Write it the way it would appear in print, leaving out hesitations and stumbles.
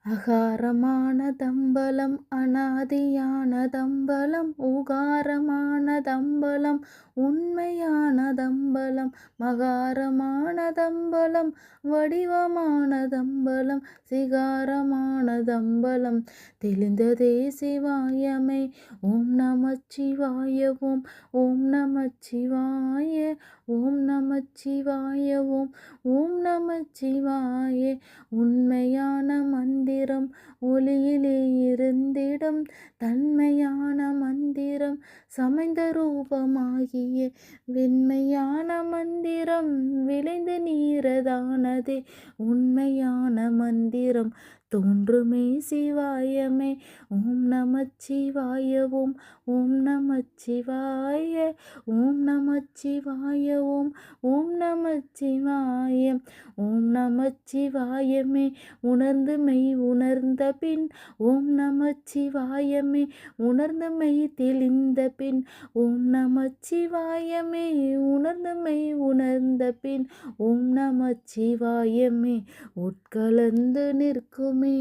அகாரமான தம்பலம் அநாதியான தம்பலம் உகாரமான தம்பலம் உண்மையான தம்பலம் மகாரமான தம்பலம் வடிவமான தம்பலம் சிகாரமான தம்பலம் தெளிந்ததே சிவாயமே. ஓம் நமச்சிவாய ஓம் ஓம் நமச்சிவாய ஓம் நமச்சிவாய ஓம் ஓம் நமச்சிவாய. உண்மையான மந்திரம் ஒளியிலே இருந்திடும் தன்மையான மந்திரம் சமைந்த ரூபமாகிய வெண்மையான மந்திரம் விளைந்து நீரதானதே உண்மையான மந்திரம் தோன்றுமே சிவாயமே. ஓம் நமச்சிவாய ஓம் ஓம் நமச்சிவாய ஓம் நமச்சிவாய ஓம் ஓம் நமச்சிவாய. ஓம் நமச்சிவாயமே உணர்ந்து மெய் உணர்ந்த பின் ஓம் நமச்சிவாயமே உணர்ந்து மெய் தெளிந்த பின் ஓம் நமச்சிவாயமே உணர்ந்து மெய் உணர்ந்த பின் ஓம் நமச்சிவாயமே உட்கலந்து நிற்குமே.